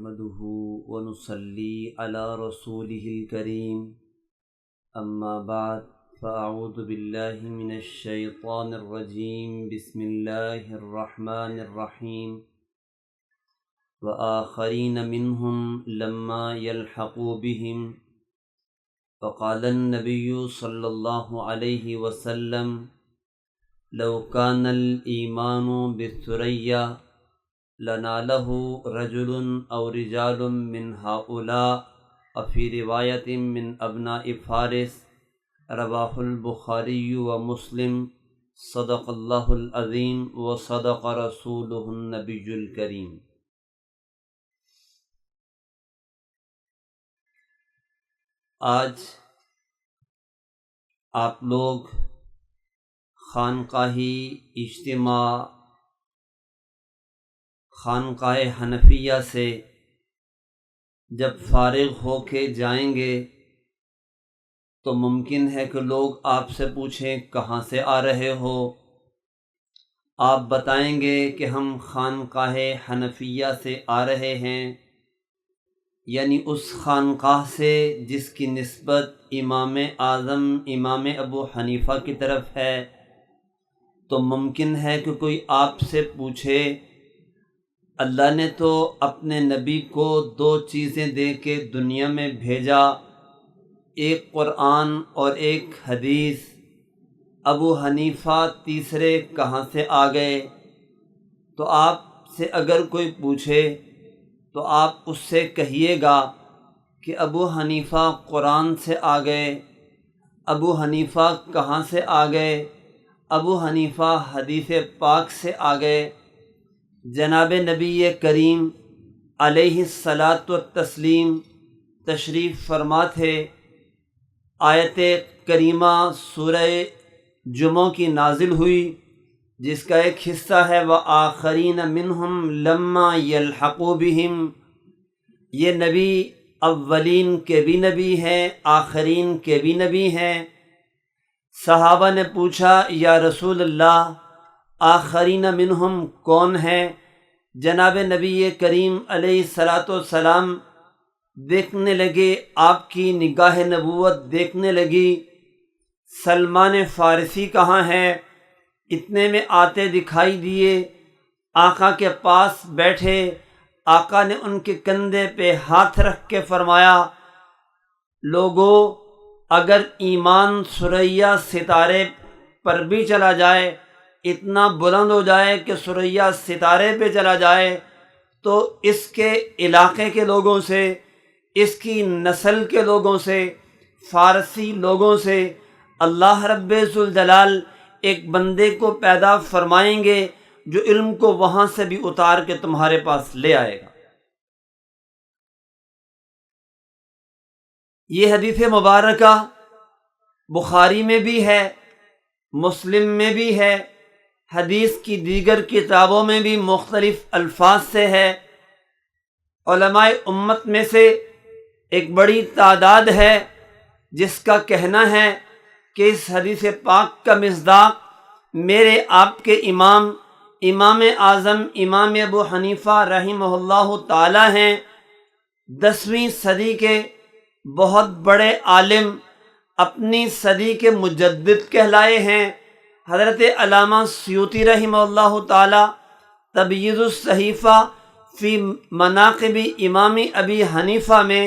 نحمده ونصلي على رسوله الكريم أما بعد فأعوذ بالله من الشيطان الرجيم بسم الله الرحمن الرحيم وآخرين منهم لما يلحقوا بهم فقال النبي صلى الله عليه وسلم لو كان الإيمان بالثريا لناله رجل أو رجال من هؤلاء وفي رواية من أبناء فارس رواه البخاري ومسلم صدق الله العظيم وصدق رسوله النبي الكريم۔ آج آپ لوگ خانقاہی اجتماع خانقاہ حنفیہ سے جب فارغ ہو کے جائیں گے تو ممکن ہے کہ لوگ آپ سے پوچھیں کہاں سے آ رہے ہو، آپ بتائیں گے کہ ہم خانقاہ حنفیہ سے آ رہے ہیں، یعنی اس خانقاہ سے جس کی نسبت امام اعظم امام ابو حنیفہ کی طرف ہے۔ تو ممکن ہے کہ کوئی آپ سے پوچھے اللہ نے تو اپنے نبی کو دو چیزیں دے کے دنیا میں بھیجا، ایک قرآن اور ایک حدیث، ابو حنیفہ تیسرے کہاں سے آ گئے؟ تو آپ سے اگر کوئی پوچھے تو آپ اس سے کہیے گا کہ ابو حنیفہ قرآن سے آ گئے۔ ابو حنیفہ کہاں سے آ گئے؟ ابو حنیفہ حدیث پاک سے آ گئے۔ جناب نبی کریم علیہ الصلاۃ والتسلیم تشریف فرما تھے، آیت کریمہ سورہ جمعہ کی نازل ہوئی جس کا ایک حصہ ہے وَآخَرِينَ مِنْهُمْ لَمَّا يَلْحَقُوا بِهِمْ۔ یہ نبی اولین کے بھی نبی ہیں، آخرین کے بھی نبی ہیں۔ صحابہ نے پوچھا یا رسول اللہ آخرین منہم کون ہے؟ جناب نبی کریم علیہ الصلاۃ والسلام دیکھنے لگے، آپ کی نگاہ نبوت دیکھنے لگی سلمان فارسی کہاں ہے؟ اتنے میں آتے دکھائی دیے، آقا کے پاس بیٹھے، آقا نے ان کے کندھے پہ ہاتھ رکھ کے فرمایا لوگو اگر ایمان ثریا ستارے پر بھی چلا جائے، اتنا بلند ہو جائے کہ ثریا ستارے پہ چلا جائے، تو اس کے علاقے کے لوگوں سے، اس کی نسل کے لوگوں سے، فارسی لوگوں سے اللہ رب ذوالجلال ایک بندے کو پیدا فرمائیں گے جو علم کو وہاں سے بھی اتار کے تمہارے پاس لے آئے گا۔ یہ حدیث مبارکہ بخاری میں بھی ہے، مسلم میں بھی ہے، حدیث کی دیگر کتابوں میں بھی مختلف الفاظ سے ہے۔ علماء امت میں سے ایک بڑی تعداد ہے جس کا کہنا ہے کہ اس حدیث پاک کا مصداق میرے آپ کے امام اعظم امام ابو حنیفہ رحمہ اللہ تعالی ہیں۔ 10ویں صدی کے بہت بڑے عالم، اپنی صدی کے مجدد کہلائے ہیں۔ حضرت علامہ سیوطی رحمہ اللہ تعالی تبییض الصحیفہ فی مناقب امام ابی حنیفہ میں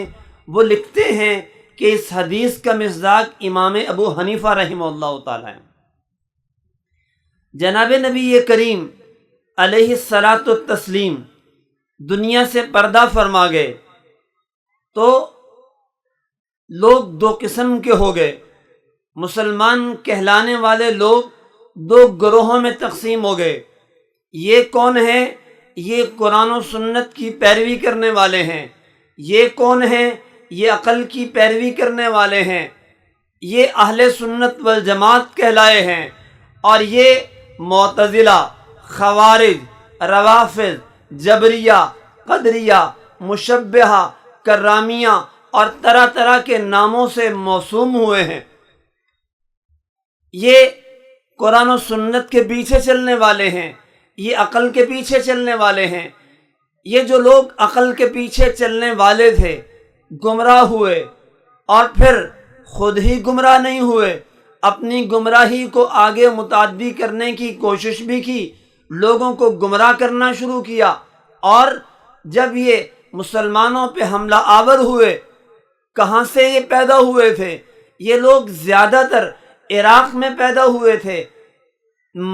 وہ لکھتے ہیں کہ اس حدیث کا مصداق امام ابو حنیفہ رحمہ اللہ تعالی ہیں۔ جناب نبی کریم علیہ الصلاۃ والتسلیم دنیا سے پردہ فرما گئے تو لوگ دو قسم کے ہو گئے۔ مسلمان کہلانے والے لوگ دو گروہوں میں تقسیم ہو گئے۔ یہ کون ہے؟ یہ قرآن و سنت کی پیروی کرنے والے ہیں۔ یہ کون ہیں؟ یہ عقل کی پیروی کرنے والے ہیں۔ یہ اہل سنت والجماعت کہلائے ہیں۔ اور یہ معتزلہ، خوارج، روافض، جبریہ، قدریہ، مشبہہ، کرامیہ اور طرح طرح کے ناموں سے موسوم ہوئے ہیں۔ یہ قرآن و سنت کے پیچھے چلنے والے ہیں، یہ عقل کے پیچھے چلنے والے ہیں، یہ جو لوگ عقل کے پیچھے چلنے والے تھے گمراہ ہوئے اور پھر خود ہی گمراہ نہیں ہوئے، اپنی گمراہی کو آگے متعدی کرنے کی کوشش بھی کی، لوگوں کو گمراہ کرنا شروع کیا۔ اور جب یہ مسلمانوں پہ حملہ آور ہوئے، کہاں سے یہ پیدا ہوئے تھے؟ یہ لوگ زیادہ تر عراق میں پیدا ہوئے تھے،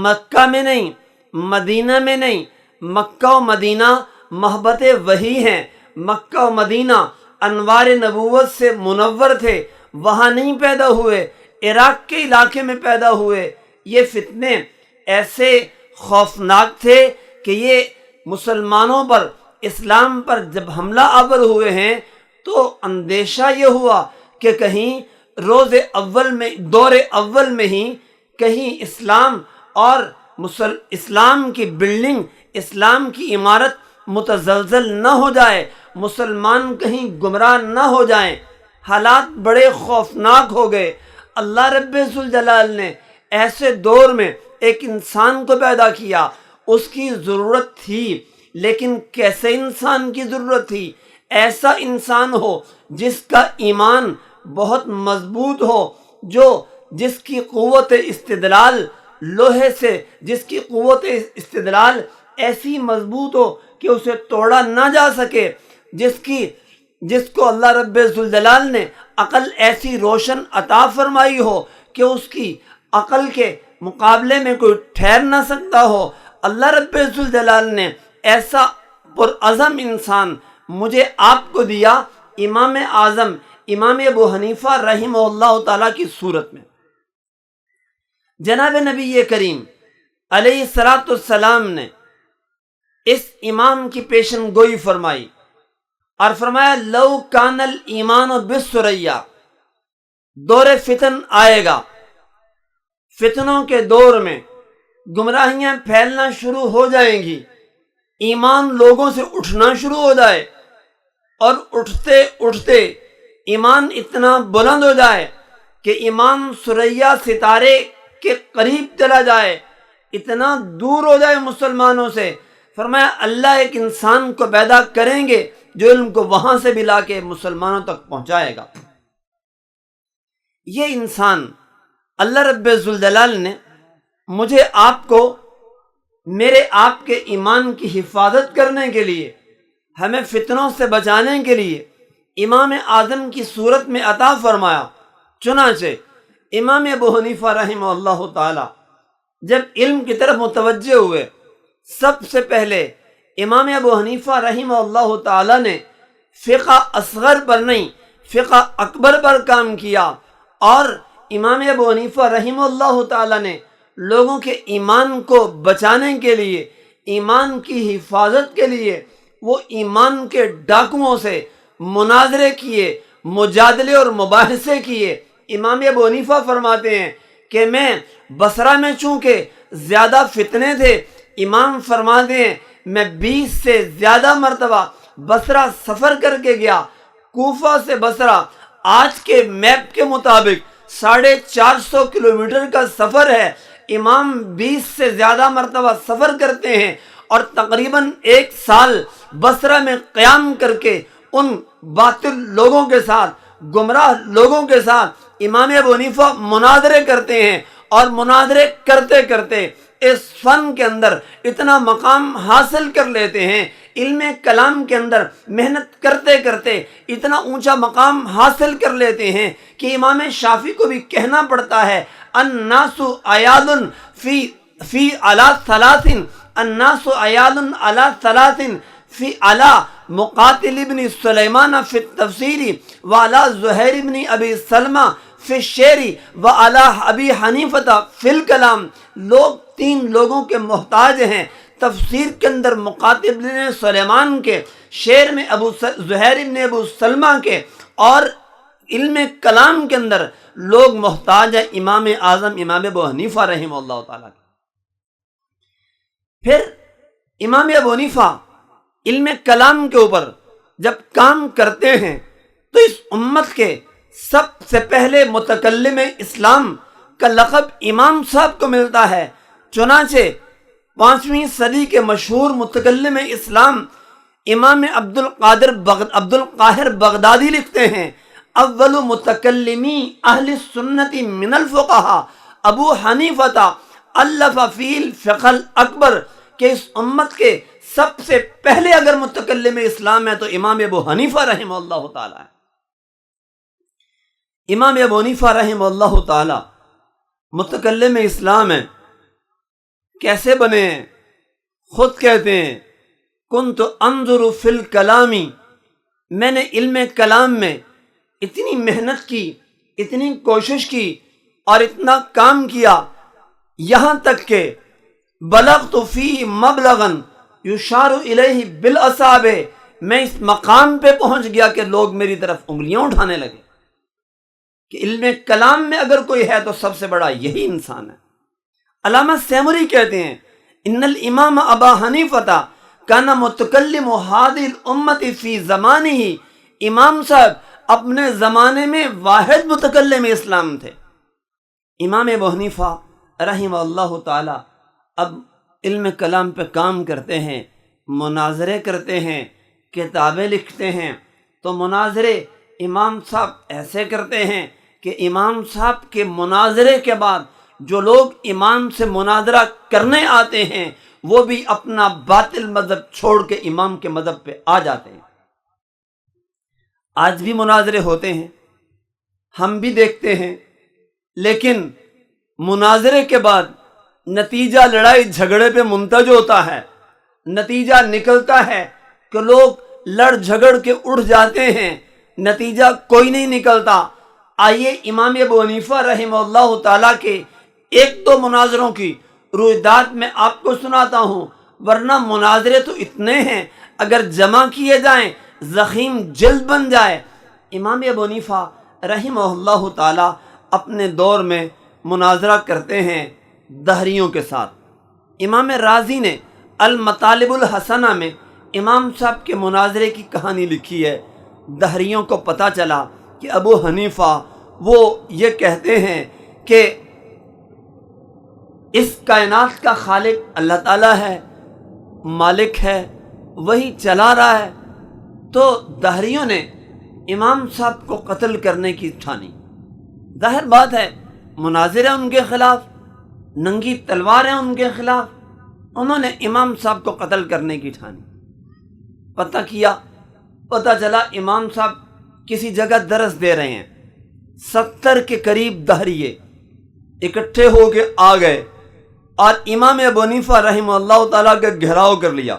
مکہ میں نہیں، مدینہ میں نہیں۔ مکہ و مدینہ محبت وحی ہیں، مکہ و مدینہ انوار نبوت سے منور تھے، وہاں نہیں پیدا ہوئے، عراق کے علاقے میں پیدا ہوئے۔ یہ فتنے ایسے خوفناک تھے کہ یہ مسلمانوں پر، اسلام پر جب حملہ آور ہوئے ہیں تو اندیشہ یہ ہوا کہ کہیں روز اول میں، دور اول میں ہی کہیں اسلام اور اسلام کی بلڈنگ، اسلام کی عمارت متزلزل نہ ہو جائے، مسلمان کہیں گمراہ نہ ہو جائیں۔ حالات بڑے خوفناک ہو گئے۔ اللہ رب ذوالجلال نے ایسے دور میں ایک انسان کو پیدا کیا، اس کی ضرورت تھی، لیکن کیسے انسان کی ضرورت تھی؟ ایسا انسان ہو جس کا ایمان بہت مضبوط ہو، جس کی قوت استدلال لوہے سے، جس کی قوت استدلال ایسی مضبوط ہو کہ اسے توڑا نہ جا سکے، جس کو اللہ رب ذوالجلال نے عقل ایسی روشن عطا فرمائی ہو کہ اس کی عقل کے مقابلے میں کوئی ٹھہر نہ سکتا ہو۔ اللہ رب ذوالجلال نے ایسا پرعزم انسان مجھے آپ کو دیا، امام اعظم امام ابو حنیفہ رحمہ اللہ تعالیٰ کی صورت میں۔ جناب نبی کریم علیہ الصلاۃ والسلام نے اس امام کی پیشن گوئی فرمائی اور فرمایا لو کان الایمان بالثریا، دور فتن آئے گا، فتنوں کے دور میں گمراہیاں پھیلنا شروع ہو جائیں گی، ایمان لوگوں سے اٹھنا شروع ہو جائے، اور اٹھتے اٹھتے ایمان اتنا بلند ہو جائے کہ ایمان ثریا ستارے کے قریب چلا جائے، اتنا دور ہو جائے مسلمانوں سے۔ فرمایا اللہ ایک انسان کو پیدا کریں گے جو علم کو وہاں سے بھی لا کے مسلمانوں تک پہنچائے گا۔ یہ انسان اللہ رب ذوالجلال نے مجھے آپ کو، میرے آپ کے ایمان کی حفاظت کرنے کے لیے، ہمیں فتنوں سے بچانے کے لیے امام اعظم کی صورت میں عطا فرمایا۔ چنانچہ امام ابو حنیفہ رحمہ اللہ تعالی جب علم کی طرف متوجہ ہوئے، سب سے پہلے امام ابو حنیفہ رحمہ اللہ تعالی نے فقہ اصغر پر نہیں، فقہ اکبر پر کام کیا، اور امام ابو حنیفہ رحمہ اللہ تعالی نے لوگوں کے ایمان کو بچانے کے لیے، ایمان کی حفاظت کے لیے وہ ایمان کے ڈاکوؤں سے مناظرے کیے، مجادلے اور مباحثے کیے۔ امام ابو حنیفہ فرماتے ہیں کہ میں بصرہ میں چونکہ زیادہ فتنے تھے، امام فرماتے ہیں میں 20 سے زیادہ مرتبہ بصرہ سفر کر کے گیا۔ کوفہ سے بصرہ آج کے میپ کے مطابق 450 کلومیٹر کا سفر ہے، امام 20 سے زیادہ مرتبہ سفر کرتے ہیں اور تقریباً 1 سال بصرہ میں قیام کر کے ان باطل لوگوں کے ساتھ، گمراہ لوگوں کے ساتھ امام ابو حنیفہ مناظرے کرتے ہیں، اور مناظرے کرتے کرتے اس فن کے اندر اتنا مقام حاصل کر لیتے ہیں، علم کلام کے اندر محنت کرتے کرتے اتنا اونچا مقام حاصل کر لیتے ہیں کہ امام شافعی کو بھی کہنا پڑتا ہے الناس عیال فی علی ثلاث، الناس عیال علی ثلاث فی علی مقاتل ابن سلیمان فی التفسیر وعلی زہیر ابن ابی سلمہ فی الشعر وعلی ابی حنیفہ فی الکلام۔ لوگ 3 لوگوں کے محتاج ہیں، تفسیر کے اندر مقاتل ابن سلیمان کے، شعر میں زہیر ابن ابو سلمہ کے، اور علم کلام کے اندر لوگ محتاج ہیں امام اعظم امام ابو حنیفہ رحمہ اللہ تعالیٰ۔ پھر امام ابو حنیفہ علم کلام کے اوپر جب کام کرتے ہیں تو اس امت کے سب سے پہلے متکلم اسلام کا لقب امام صاحب کو ملتا ہے۔ چنانچہ 5ویں صدی کے مشہور متکلم اسلام امام عبد القاہر بغدادی لکھتے ہیں اول متکلمی اہل سنت من الفقہا ابو حنیفہ الف فی الفقہ الاکبر، کہ اس امت کے سب سے پہلے اگر متکلم اسلام ہے تو امام ابو حنیفہ رحمہ اللہ تعالی ہے۔ امام ابو حنیفہ رحمہ اللہ تعالی متکلم اسلام ہے۔ کیسے بنے ہیں؟ خود کہتے ہیں کنت انظر فی الکلامی، میں نے علم کلام میں اتنی محنت کی، اتنی کوشش کی اور اتنا کام کیا، یہاں تک کہ بلغت فی مبلغا یشار الیہ بالاصابع، میں اس مقام پہ پہنچ گیا کہ لوگ میری طرف انگلیاں اٹھانے لگے کہ علم کلام میں اگر کوئی ہے تو سب سے بڑا یہی انسان ہے۔ علامہ سیمری کہتے ہیں ان الامام ابا حنیفہ کان متکلم هذه الامت فی زمانہ، امام صاحب اپنے زمانے میں واحد متکلم اسلام تھے۔ امام ابو حنیفہ رحمہ اللہ تعالی اب علم کلام پہ کام کرتے ہیں، مناظرے کرتے ہیں، کتابیں لکھتے ہیں، تو مناظرے امام صاحب ایسے کرتے ہیں کہ امام صاحب کے مناظرے کے بعد جو لوگ امام سے مناظرہ کرنے آتے ہیں وہ بھی اپنا باطل مذہب چھوڑ کے امام کے مذہب پہ آ جاتے ہیں۔ آج بھی مناظرے ہوتے ہیں، ہم بھی دیکھتے ہیں، لیکن مناظرے کے بعد نتیجہ لڑائی جھگڑے پہ منتج ہوتا ہے، نتیجہ نکلتا ہے کہ لوگ لڑ جھگڑ کے اٹھ جاتے ہیں، نتیجہ کوئی نہیں نکلتا۔ آئیے امام ابو حنیفہ رحمہ اللہ تعالیٰ کے ایک دو مناظروں کی رویداد میں آپ کو سناتا ہوں، ورنہ مناظرے تو اتنے ہیں اگر جمع کیے جائیں ضخیم جلد بن جائے۔ امام ابو حنیفہ رحمہ اللہ تعالیٰ اپنے دور میں مناظرہ کرتے ہیں دہریوں کے ساتھ۔ امام رازی نے المطالب الحسنہ میں امام صاحب کے مناظرے کی کہانی لکھی ہے۔ دہریوں کو پتہ چلا کہ ابو حنیفہ وہ یہ کہتے ہیں کہ اس کائنات کا خالق اللہ تعالیٰ ہے، مالک ہے، وہی چلا رہا ہے، تو دہریوں نے امام صاحب کو قتل کرنے کی ٹھانی۔ ظاہر بات ہے مناظر ہیں ان کے خلاف، ننگی تلوار ہیں ان کے خلاف، انہوں نے امام صاحب کو قتل کرنے کی ٹھانی۔ پتہ کیا، پتہ چلا امام صاحب کسی جگہ درس دے رہے ہیں، 70 کے قریب دہریے اکٹھے ہو کے آ گئے اور امام ابو حنیفہ رحمہ اللہ تعالیٰ کا گھیراؤ کر لیا۔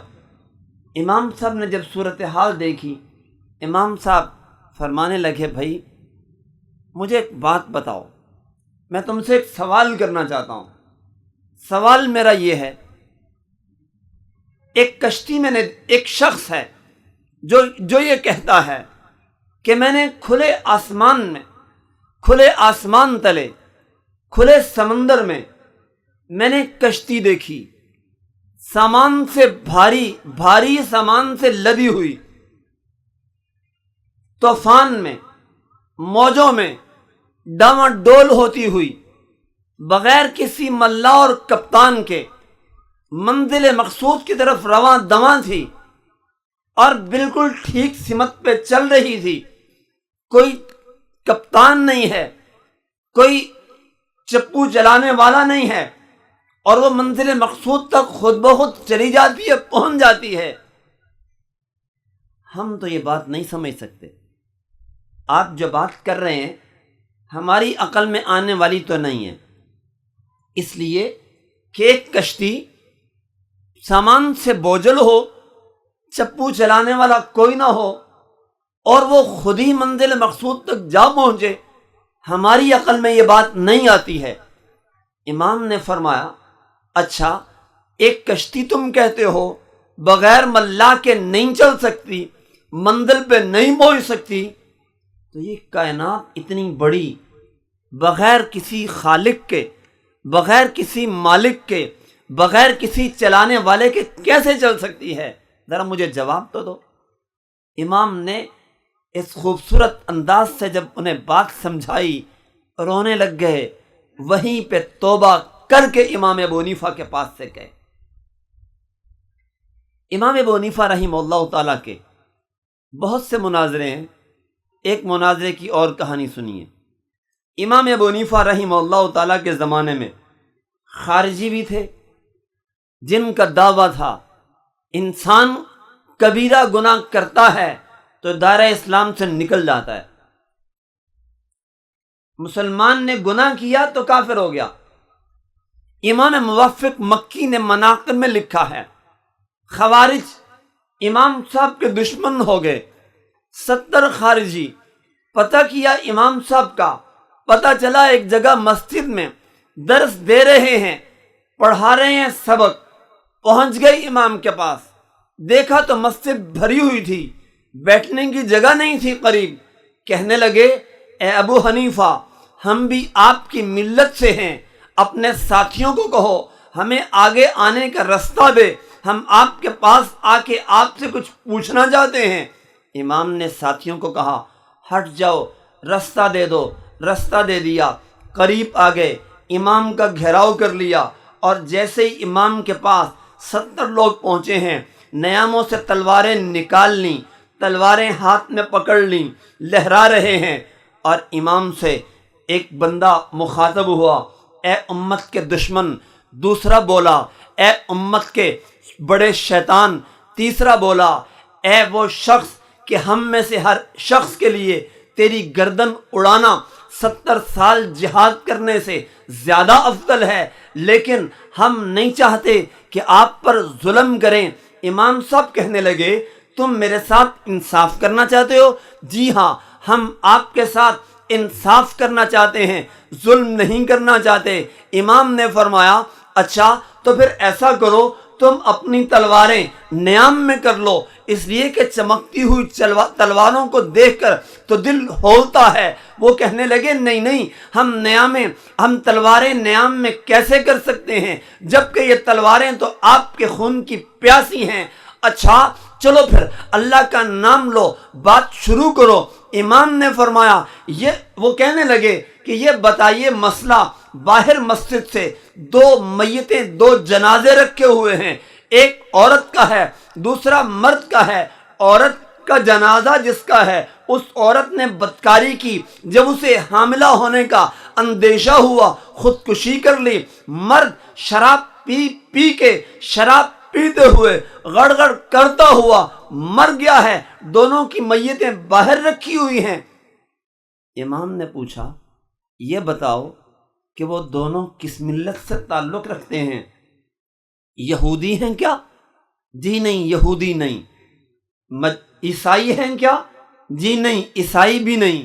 امام صاحب نے جب صورتحال دیکھی، امام صاحب فرمانے لگے بھائی مجھے ایک بات بتاؤ، میں تم سے ایک سوال کرنا چاہتا ہوں۔ سوال میرا یہ ہے، ایک کشتی میں نے ایک شخص ہے جو یہ کہتا ہے کہ میں نے کھلے آسمان میں، کھلے آسمان تلے، کھلے سمندر میں نے کشتی دیکھی، سامان سے بھاری سامان سے لدی ہوئی، طوفان میں، موجوں میں ڈاواں ڈول ہوتی ہوئی، بغیر کسی ملا اور کپتان کے منزل مقصود کی طرف رواں دواں تھی اور بالکل ٹھیک سمت پہ چل رہی تھی۔ کوئی کپتان نہیں ہے، کوئی چپو چلانے والا نہیں ہے، اور وہ منزل مقصود تک خود بخود چلی جاتی ہے، پہنچ جاتی ہے۔ ہم تو یہ بات نہیں سمجھ سکتے۔ آپ جو بات کر رہے ہیں ہماری عقل میں آنے والی تو نہیں ہے، اس لیے کہ ایک کشتی سامان سے بوجھل ہو، چپو چلانے والا کوئی نہ ہو، اور وہ خود ہی منزل مقصود تک جا پہنچے، ہماری عقل میں یہ بات نہیں آتی ہے۔ امام نے فرمایا اچھا ایک کشتی تم کہتے ہو بغیر ملا کے نہیں چل سکتی، منزل پہ نہیں پہنچ سکتی، تو یہ کائنات اتنی بڑی بغیر کسی خالق کے، بغیر کسی مالک کے، بغیر کسی چلانے والے کے کیسے چل سکتی ہے؟ ذرا مجھے جواب تو دو۔ امام نے اس خوبصورت انداز سے جب انہیں بات سمجھائی، رونے لگ گئے، وہیں پہ توبہ کر کے امام ابو حنیفہ کے پاس سے گئے۔ امام ابو حنیفہ رحمہ اللہ تعالیٰ کے بہت سے مناظرے ہیں، ایک مناظرے کی اور کہانی سنیے۔ امام ابو حنیفہ رحمہ اللہ تعالیٰ کے زمانے میں خارجی بھی تھے جن کا دعویٰ تھا انسان کبیرہ گناہ کرتا ہے تو دائرہ اسلام سے نکل جاتا ہے، مسلمان نے گناہ کیا تو کافر ہو گیا۔ امام موفق مکی نے مناقب میں لکھا ہے خوارج امام صاحب کے دشمن ہو گئے، 70 خارجی پتہ کیا امام صاحب کا، پتہ چلا ایک جگہ مسجد میں درس دے رہے ہیں، پڑھا رہے ہیں سبق، پہنچ گئے امام کے پاس، دیکھا تو مسجد بھری ہوئی تھی، بیٹھنے کی جگہ نہیں تھی قریب۔ کہنے لگے اے ابو حنیفہ ہم بھی آپ کی ملت سے ہیں، اپنے ساتھیوں کو کہو ہمیں آگے آنے کا رستہ دے، ہم آپ کے پاس آ کے آپ سے کچھ پوچھنا چاہتے ہیں۔ امام نے ساتھیوں کو کہا ہٹ جاؤ، رستہ دے دو، رستہ دے دیا، قریب آ گئے، امام کا گھیراؤ کر لیا، اور جیسے ہی امام کے پاس 70 لوگ پہنچے ہیں، نیاموں سے تلواریں نکال لیں، تلواریں ہاتھ میں پکڑ لیں، لہرا رہے ہیں، اور امام سے ایک بندہ مخاطب ہوا، اے امت کے دشمن، دوسرا بولا اے امت کے بڑے شیطان، تیسرا بولا اے وہ شخص کہ ہم میں سے ہر شخص کے لیے تیری گردن اڑانا 70 سال جہاد کرنے سے زیادہ افضل ہے، لیکن ہم نہیں چاہتے کہ آپ پر ظلم کریں۔ امام صاحب کہنے لگے تم میرے ساتھ انصاف کرنا چاہتے ہو؟ جی ہاں، ہم آپ کے ساتھ انصاف کرنا چاہتے ہیں، ظلم نہیں کرنا چاہتے۔ امام نے فرمایا اچھا تو پھر ایسا کرو، تم اپنی تلواریں نیام میں کر لو، اس لیے کہ چمکتی ہوئی تلواروں کو دیکھ کر تو دل ہولتا ہے۔ وہ کہنے لگے نہیں، ہم تلواریں نیام میں کیسے کر سکتے ہیں جبکہ یہ تلواریں تو آپ کے خون کی پیاسی ہیں۔ اچھا چلو پھر اللہ کا نام لو، بات شروع کرو۔ امام نے فرمایا وہ کہنے لگے کہ یہ بتائیے مسئلہ، باہر مسجد سے 2 میتیں، 2 جنازے رکھے ہوئے ہیں، ایک عورت کا ہے دوسرا مرد کا ہے۔ عورت کا جنازہ جس کا ہے اس عورت نے بدکاری کی، جب اسے حاملہ ہونے کا اندیشہ ہوا خودکشی کر لی۔ مرد شراب پی کے شراب پیتے ہوئے گڑگڑ کرتا ہوا مر گیا ہے، دونوں کی میتیں باہر رکھی ہوئی ہیں۔ امام نے پوچھا یہ بتاؤ کہ وہ دونوں کس ملت سے تعلق رکھتے ہیں؟ یہودی ہیں کیا؟ جی نہیں، یہودی نہیں۔ عیسائی ہیں کیا؟ جی نہیں، عیسائی بھی نہیں۔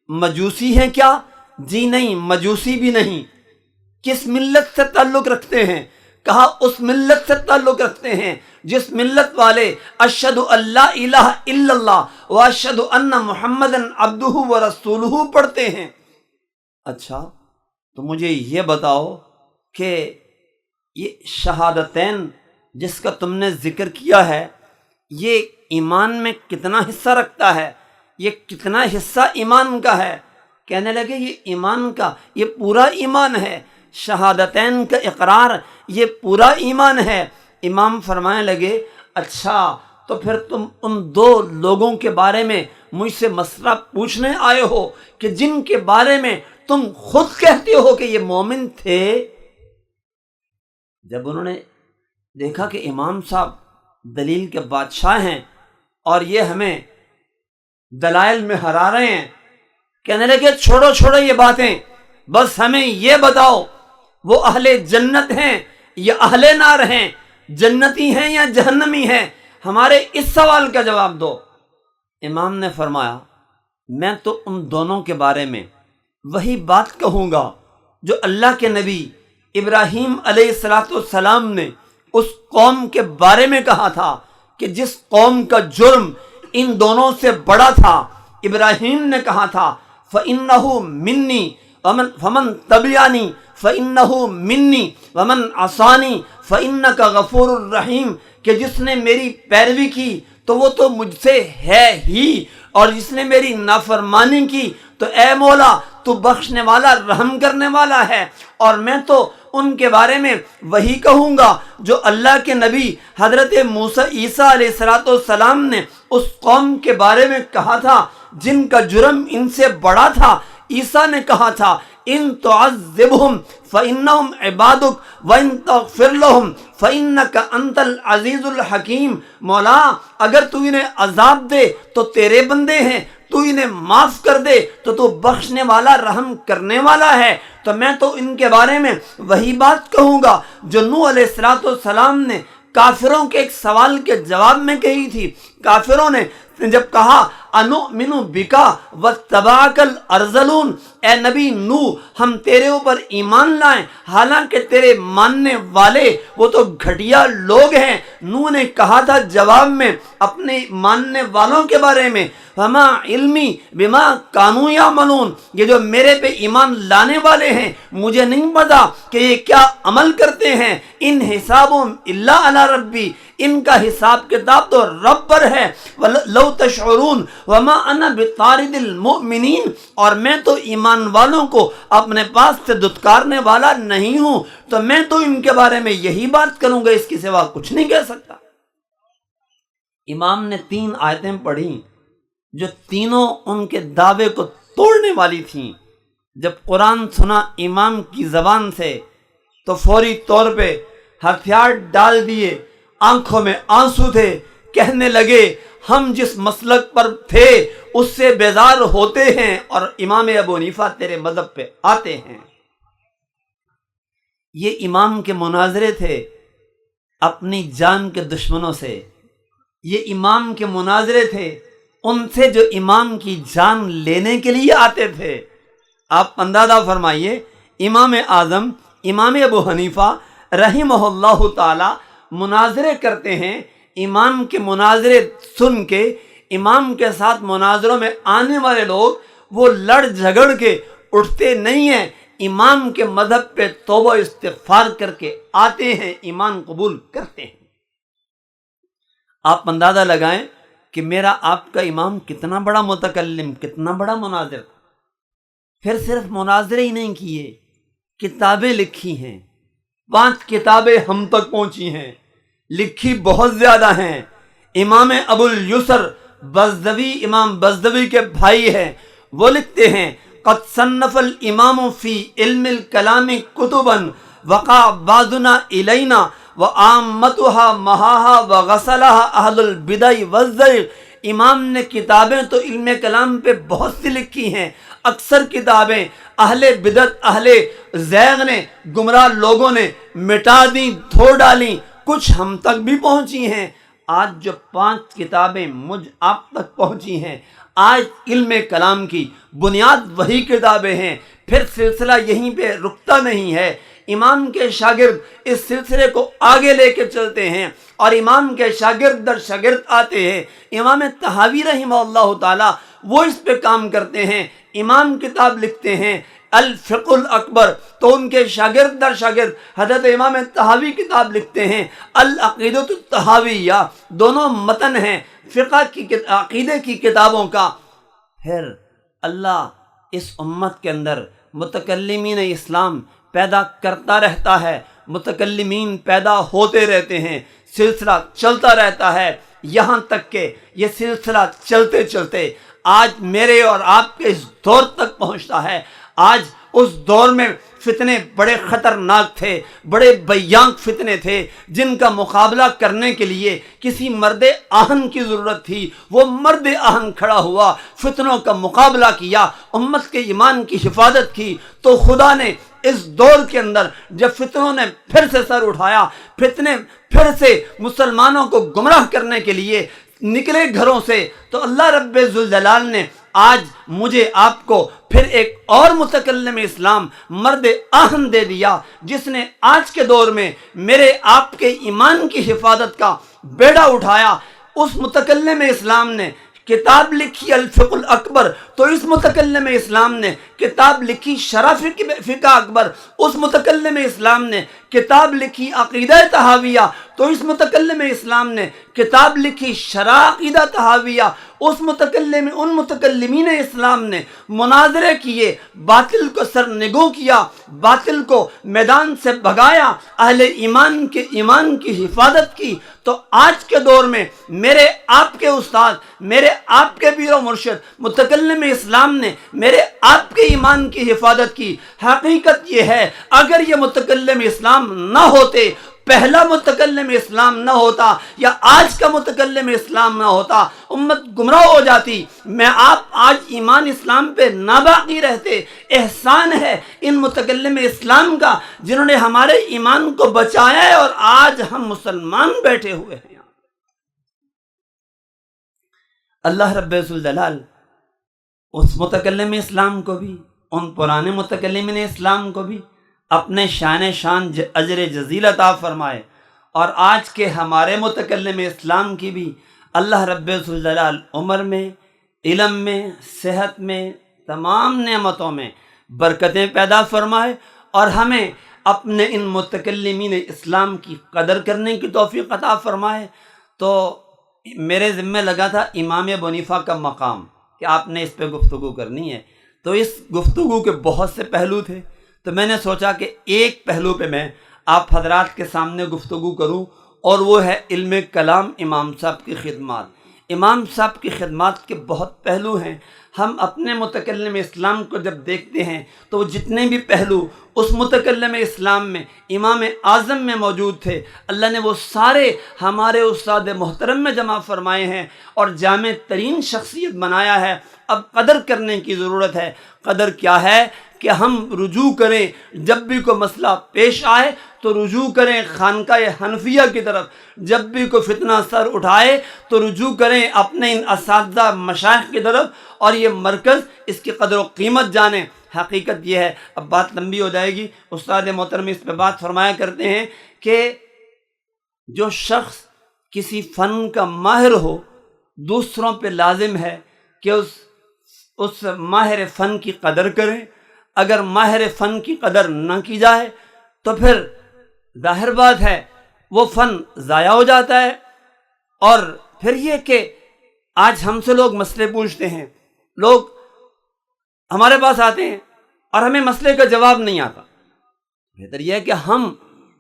مجوسی ہیں کیا؟ جی نہیں، مجوسی بھی نہیں۔ کس ملت سے تعلق رکھتے ہیں؟ کہا اس ملت سے تعلق رکھتے ہیں جس ملت والے اشہد ان لا الہ الا اللہ و اشہد ان محمدًا عبدہ و رسولہ پڑھتے ہیں۔ اچھا تو مجھے یہ بتاؤ کہ یہ شہادتین جس کا تم نے ذکر کیا ہے یہ ایمان میں کتنا حصہ رکھتا ہے؟ یہ کتنا حصہ ایمان کا ہے؟ کہنے لگے یہ ایمان کا، یہ پورا ایمان ہے، شہادتین کا اقرار یہ پورا ایمان ہے۔ امام فرمانے لگے اچھا تو پھر تم ان 2 لوگوں کے بارے میں مجھ سے مسئلہ پوچھنے آئے ہو کہ جن کے بارے میں تم خود کہتے ہو کہ یہ مومن تھے۔ جب انہوں نے دیکھا کہ امام صاحب دلیل کے بادشاہ ہیں اور یہ ہمیں دلائل میں ہرا رہے ہیں، کہنے لگے چھوڑو یہ باتیں، بس ہمیں یہ بتاؤ وہ اہل جنت ہیں یا اہل نار ہیں، جنتی ہیں یا جہنمی ہیں، ہمارے اس سوال کا جواب دو۔ امام نے فرمایا میں تو ان دونوں کے بارے میں وہی بات کہوں گا جو اللہ کے نبی ابراہیم علیہ السلام نے اس قوم کے بارے میں کہا تھا کہ جس قوم کا جرم ان دونوں سے بڑا تھا۔ ابراہیم نے کہا تھا فَإِنَّهُ مِنِّي فَمَن تَبِعَنِي فَإِنَّهُ مِنِّي وَمَن عَصَانِي فَإِنَّكَ غَفُورٌ الرحیم، کہ جس نے میری پیروی کی تو وہ تو مجھ سے ہے ہی، اور جس نے میری نافرمانی کی تو اے مولا تو بخشنے والا رحم کرنے والا ہے، اور میں تو ان کے بارے میں وہی کہوں گا جو اللہ کے نبی حضرت عیسیٰ علیہ السلام نے اس قوم کے بارے میں کہا تھا جن کا جرم ان سے بڑا تھا۔ عیسیٰ نے کہا تھا ان تعذبہم فإنہم عبادک وإن تغفر لہم فإنک انت العزیز الحکیم، مولا اگر تو انہیں عذاب دے تو تیرے بندے ہیں، تو انہیں معاف کر دے تو بخشنے والا رحم کرنے والا ہے۔ تو میں تو ان کے بارے میں وہی بات کہوں گا جو نوح علیہ السلام نے کافروں کے ایک سوال کے جواب میں کہی تھی۔ کافروں نے جب کہا انؤمن بکا واتبعک الارذلون، اے نبی نوح ہم تیرے اوپر ایمان لائیں حالانکہ تیرے ماننے والے وہ تو گھٹیا لوگ ہیں۔ نوح نے کہا تھا جواب میں اپنے ماننے والوں کے بارے میں وما علمی بما کانوا یعملون، یہ جو میرے پہ ایمان لانے والے ہیں مجھے نہیں پتا کہ یہ کیا عمل کرتے ہیں، ان حسابهم الا علی ربی، ان کا حساب کتاب تو رب پر ہے، لو تشعرون وما انا بطارد المؤمنین، اور میں تو ایمان والوں کو اپنے پاس سے دھتکارنے والا نہیں ہوں، تو میں تو ان کے بارے میں یہی بات کروں گا، اس کے سوا کچھ نہیں کہہ سکتا۔ امام نے 3 آیتیں پڑھی جو تینوں ان کے دعوے کو توڑنے والی تھیں۔ جب قرآن سنا امام کی زبان سے تو فوری طور پہ ہتھیار ڈال دیے، آنکھوں میں آنسو تھے، کہنے لگے ہم جس مسلک پر تھے اس سے بیزار ہوتے ہیں اور امام ابو حنیفہ تیرے مذہب پہ آتے ہیں۔ یہ امام کے مناظرے تھے اپنی جان کے دشمنوں سے، یہ امام کے مناظرے تھے ان سے جو امام کی جان لینے کے لیے آتے تھے۔ آپ اندازہ فرمائیے امام اعظم امام ابو حنیفہ رحمہ اللہ تعالی مناظرے کرتے ہیں، امام کے مناظرے سن کے امام کے ساتھ مناظروں میں آنے والے لوگ وہ لڑ جھگڑ کے اٹھتے نہیں ہیں، امام کے مذہب پہ توبہ استغفار کر کے آتے ہیں، ایمان قبول کرتے ہیں۔ آپ اندازہ لگائیں کہ میرا آپ کا امام کتنا بڑا متکلم، کتنا بڑا مناظر تھا۔ پھر صرف مناظرے ہی نہیں کیے، کتابیں لکھی ہیں، 5 کتابیں ہم تک پہنچی ہیں، لکھی بہت زیادہ ہیں۔ امام ابو الیسر بزدوی، امام بزدوی کے بھائی ہیں، وہ لکھتے ہیں قد صنف الامام فی علم الکلام کتبا وقع بعضنا الینا وعامتها مہاہا وغسلها اہل البدع والزیغ، امام نے کتابیں تو علم کلام پہ بہت سی لکھی ہیں، اکثر کتابیں اہل بدعت اہل زیغ نے، گمراہ لوگوں نے مٹا دیں، دھو ڈالیں، کچھ ہم تک بھی پہنچی ہیں۔ آج جو 5 کتابیں مجھ آپ تک پہنچی ہیں، آج علم کلام کی بنیاد وہی کتابیں ہیں۔ پھر سلسلہ یہیں پہ رکتا نہیں ہے، امام کے شاگرد اس سلسلے کو آگے لے کے چلتے ہیں اور امام کے شاگرد در شاگرد آتے ہیں۔ امام طحاوی رحمہ اللہ تعالی وہ اس پہ کام کرتے ہیں، امام کتاب لکھتے ہیں الفقہ الاکبر، تو ان کے شاگرد در شاگرد حضرت امام طحاوی کتاب لکھتے ہیں العقیدۃ الطحاویہ، دونوں متن ہیں فقہ کی عقیدے کی کتابوں کا۔ پھر اللہ اس امت کے اندر متکلمین اسلام پیدا کرتا رہتا ہے، متکلمین پیدا ہوتے رہتے ہیں، سلسلہ چلتا رہتا ہے، یہاں تک کہ یہ سلسلہ چلتے چلتے آج میرے اور آپ کے اس دور تک پہنچتا ہے۔ آج اس دور میں فتنے بڑے خطرناک تھے، بڑے بیانق فتنے تھے جن کا مقابلہ کرنے کے لیے کسی مرد آہن کی ضرورت تھی۔ وہ مرد آہن کھڑا ہوا، فتنوں کا مقابلہ کیا، امت کے ایمان کی حفاظت کی، تو خدا نے اس دور کے اندر جب فتنوں نے پھر سے سر اٹھایا، فتنے پھر سے مسلمانوں کو گمراہ کرنے کے لیے نکلے گھروں سے، تو اللہ رب ذوالجلال نے آج مجھے آپ کو پھر ایک اور متکلم اسلام مرد آہن دے دیا، جس نے آج کے دور میں میرے آپ کے ایمان کی حفاظت کا بیڑا اٹھایا۔ اس متکلم اسلام نے کتاب لکھی الفقہ الاکبر، تو اس متکلم اسلام نے کتاب لکھی شرح فقہ اکبر، اس متکلم اسلام نے کتاب لکھی عقیدہ تحاویہ، تو اس متکلم اسلام نے کتاب لکھی شرح عقیدہ تحاویہ، ان متکلمین اسلام نے مناظرے کیے، باطل کو سرنگوں کیا، باطل کو میدان سے بھگایا، اہل ایمان کے ایمان کی حفاظت کی۔ تو آج کے دور میں میرے آپ کے استاد، میرے آپ کے پیر و مرشد متکلم اسلام نے میرے آپ کے ایمان کی حفاظت کی۔ حقیقت یہ ہے اگر یہ متکلم اسلام نہ ہوتے، پہلا متکلم اسلام نہ ہوتا یا آج کا متکلم اسلام نہ ہوتا، امت گمراہ ہو جاتی، میں آپ آج ایمان اسلام پہ ناباقی رہتے۔ احسان ہے ان متکلم اسلام کا جنہوں نے ہمارے ایمان کو بچایا ہے اور آج ہم مسلمان بیٹھے ہوئے ہیں۔ اللہ رب الجلال اس متکلم اسلام کو بھی، ان پرانے متکلمین اسلام کو بھی اپنے شان اجر جزیل عطا فرمائے، اور آج کے ہمارے متکلم اسلام کی بھی اللہ رب الجلال عمر میں، علم میں، صحت میں، تمام نعمتوں میں برکتیں پیدا فرمائے، اور ہمیں اپنے ان متکلمین اسلام کی قدر کرنے کی توفیق عطا فرمائے۔ تو میرے ذمہ لگا تھا امام ابو حنیفہ کا مقام کہ آپ نے اس پہ گفتگو کرنی ہے، تو اس گفتگو کے بہت سے پہلو تھے، تو میں نے سوچا کہ ایک پہلو پہ میں آپ حضرات کے سامنے گفتگو کروں، اور وہ ہے علم کلام امام صاحب کی خدمات۔ امام صاحب کی خدمات کے بہت پہلو ہیں۔ ہم اپنے متکلم اسلام کو جب دیکھتے ہیں تو وہ جتنے بھی پہلو اس متکلم اسلام میں امام اعظم میں موجود تھے، اللہ نے وہ سارے ہمارے استاد محترم میں جمع فرمائے ہیں اور جامع ترین شخصیت بنایا ہے۔ اب قدر کرنے کی ضرورت ہے۔ قدر کیا ہے کہ ہم رجوع کریں، جب بھی کوئی مسئلہ پیش آئے تو رجوع کریں خانقاہ حنفیہ کی طرف، جب بھی کوئی فتنہ سر اٹھائے تو رجوع کریں اپنے ان اساتذہ مشائخ کی طرف، اور یہ مرکز اس کی قدر و قیمت جانیں۔ حقیقت یہ ہے، اب بات لمبی ہو جائے گی، استاد محترم اس پہ بات فرمایا کرتے ہیں کہ جو شخص کسی فن کا ماہر ہو، دوسروں پہ لازم ہے کہ اس ماہر فن کی قدر کریں۔ اگر ماہر فن کی قدر نہ کی جائے تو پھر ظاہر بات ہے وہ فن ضائع ہو جاتا ہے۔ اور پھر یہ کہ آج ہم سے لوگ مسئلے پوچھتے ہیں، لوگ ہمارے پاس آتے ہیں اور ہمیں مسئلے کا جواب نہیں آتا، بہتر یہ ہے کہ ہم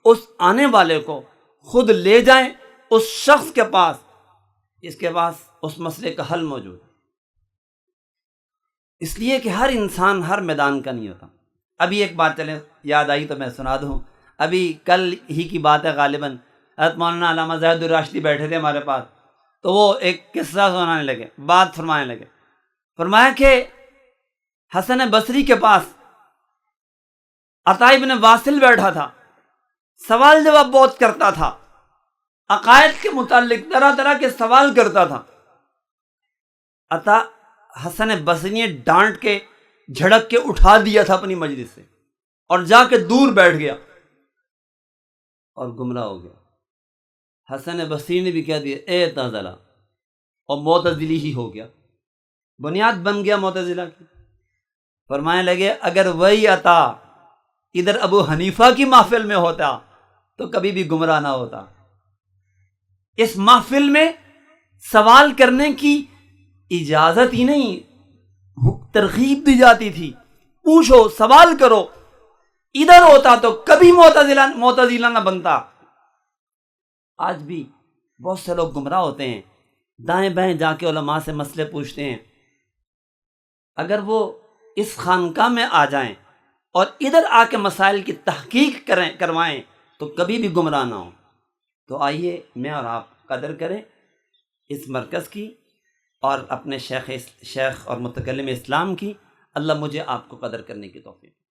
اس آنے والے کو خود لے جائیں اس شخص کے پاس جس کے پاس اس مسئلے کا حل موجود ہے۔ اس لیے کہ ہر انسان ہر میدان کا نہیں ہوتا۔ ابھی ایک بات چلے یاد آئی تو میں سنا دوں، ابھی کل ہی کی بات ہے غالباً، حضرت مولانا علامہ زاہد الراشدی بیٹھے تھے ہمارے پاس، تو وہ ایک قصہ سنانے لگے، بات فرمانے لگے۔ فرمایا کہ حسن بصری کے پاس عطا ابن واصل بیٹھا تھا، سوال جواب بہت کرتا تھا، عقائد کے متعلق طرح طرح کے سوال کرتا تھا۔ عطا حسن بصری نے ڈانٹ کے جھڑک کے اٹھا دیا تھا اپنی مجلس سے، اور جا کے دور بیٹھ گیا اور گمراہ ہو گیا۔ حسن بصری نے بھی کہہ دیا اے اعتزلہ، اور معتزلی ہی ہو گیا، بنیاد بن گیا معتزلہ کی۔ فرمانے لگے اگر وہی عطا ادھر ابو حنیفہ کی محفل میں ہوتا تو کبھی بھی گمراہ نہ ہوتا۔ اس محفل میں سوال کرنے کی اجازت ہی نہیں، ترغیب دی جاتی تھی، پوچھو سوال کرو، ادھر ہوتا تو کبھی معتزلہ نہ بنتا۔ آج بھی بہت سے لوگ گمراہ ہوتے ہیں، دائیں بائیں جا کے علماء سے مسئلے پوچھتے ہیں۔ اگر وہ اس خانقاہ میں آ جائیں اور ادھر آ کے مسائل کی تحقیق کروائیں تو کبھی بھی گمراہ نہ ہوں۔ تو آئیے میں اور آپ قدر کریں اس مرکز کی اور اپنے شیخ اور متکلم اسلام کی۔ اللہ مجھے آپ کو قدر کرنے کی توفیق۔